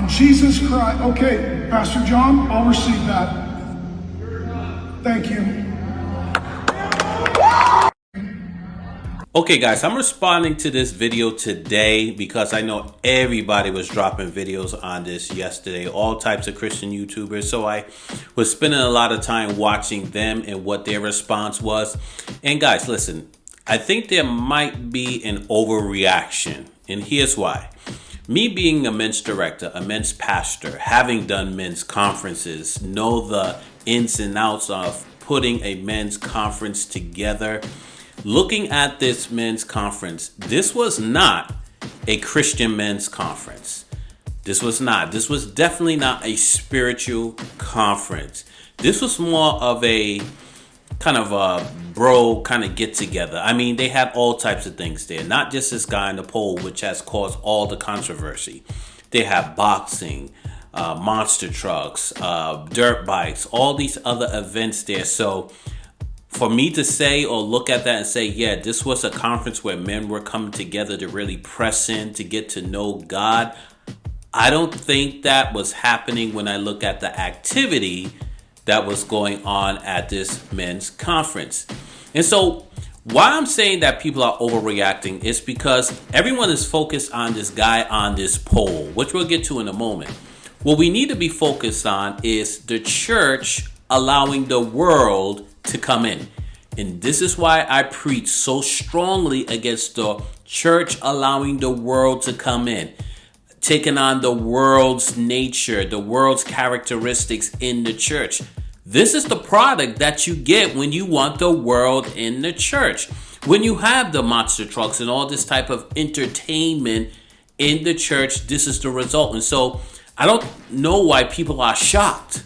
in Jesus Christ. Okay, Pastor John, I'll receive that. Thank you. Okay guys, I'm responding to this video today because I know everybody was dropping videos on this yesterday, all types of Christian YouTubers. So I was spending a lot of time watching them and what their response was. And guys, listen, I think there might be an overreaction, and here's why. Me being a men's director, a men's pastor, having done men's conferences, know the ins and outs of putting a men's conference together. Looking at this men's conference, this was not a Christian men's conference. This was not. This was definitely not a spiritual conference. This was more of a kind of a bro kind of get together. I mean, they had all types of things there. Not just this guy in the pole, which has caused all the controversy. They have boxing, monster trucks, dirt bikes, all these other events there. So for me to say or look at that and say, yeah, this was a conference where men were coming together to really press in, to get to know God, I don't think that was happening when I look at the activity that was going on at this men's conference. And so why I'm saying that people are overreacting is because everyone is focused on this guy on this pole, which we'll get to in a moment. What we need to be focused on is the church allowing the world to come in. And this is why I preach so strongly against the church allowing the world to come in, taking on the world's nature, the world's characteristics in the church. This is the product that you get when you want the world in the church. When you have the monster trucks and all this type of entertainment in the church, this is the result. And so I don't know why people are shocked,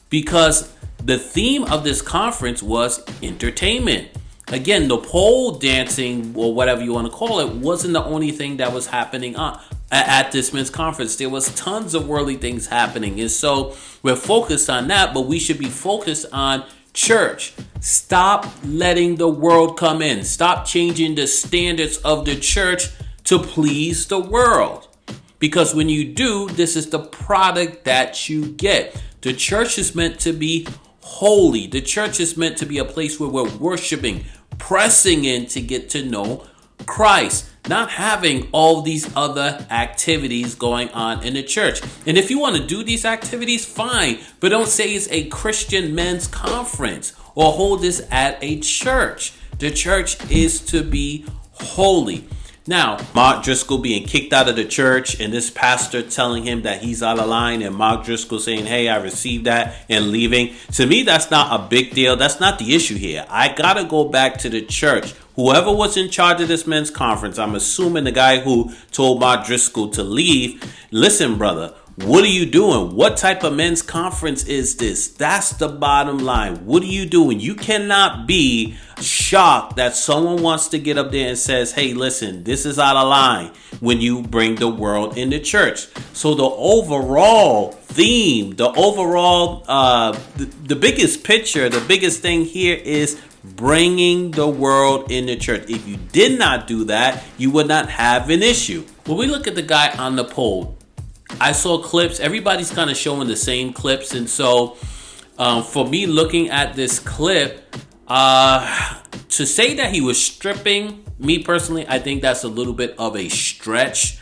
because the theme of this conference was entertainment. Again, the pole dancing, or whatever you want to call it, wasn't the only thing that was happening at this men's conference. There was tons of worldly things happening. And so we're focused on that, but we should be focused on church. Stop letting the world come in. Stop changing the standards of the church to please the world. Because when you do, this is the product that you get. The church is meant to be holy. The church is meant to be a place where we're worshiping, pressing in to get to know Christ, not having all these other activities going on in the church. And if you want to do these activities, fine, but don't say it's a Christian men's conference or hold this at a church. The church is to be holy. Now, Mark Driscoll being kicked out of the church and this pastor telling him that he's out of line, and Mark Driscoll saying, hey, I received that, and leaving. To me, that's not a big deal. That's not the issue here. I got to go back to the church. Whoever was in charge of this men's conference, I'm assuming the guy who told Mark Driscoll to leave, listen, brother, what are you doing? What type of men's conference is this? That's the bottom line. What are you doing? You cannot be shocked that someone wants to get up there and says, hey, listen, this is out of line when you bring the world in the church. So the overall theme, the overall, the biggest picture, the biggest thing here is bringing the world in the church. If you did not do that, you would not have an issue. When we look at the guy on the pole, I saw clips. Everybody's kind of showing the same clips. And so for me looking at this clip, to say that he was stripping, me personally, I think that's a little bit of a stretch,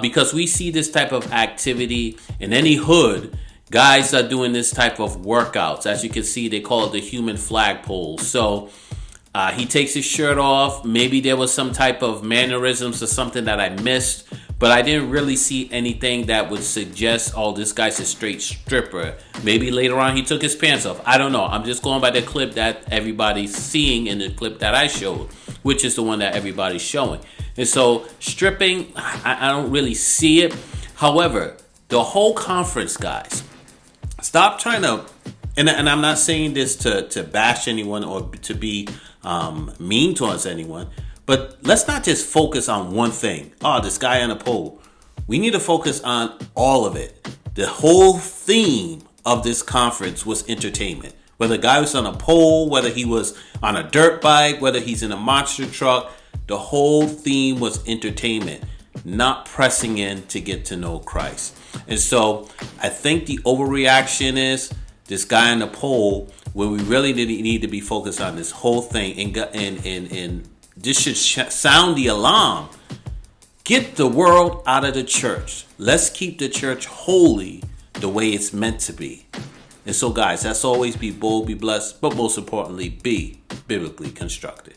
because we see this type of activity in any hood. Guys are doing this type of workouts. As you can see, they call it the human flagpole. So he takes his shirt off. Maybe there was some type of mannerisms or something that I missed, but I didn't really see anything that would suggest, oh, this guy's a straight stripper. Maybe later on he took his pants off. I don't know. I'm just going by the clip that everybody's seeing in the clip that I showed, which is the one that everybody's showing. And so stripping, I don't really see it. However, the whole conference, guys, stop trying to, and I'm not saying this to bash anyone or to be mean towards anyone, but let's not just focus on one thing. Oh, this guy on a pole. We need to focus on all of it. The whole theme of this conference was entertainment. Whether the guy was on a pole, whether he was on a dirt bike, whether he's in a monster truck, the whole theme was entertainment. not pressing in to get to know Christ. And so I think the overreaction is this guy in the poll, when we really need to be focused on this whole thing, and this should sound the alarm. Get the world out of the church. Let's keep the church holy the way it's meant to be. And so, guys, that's always be bold, be blessed, but most importantly, be biblically constructed.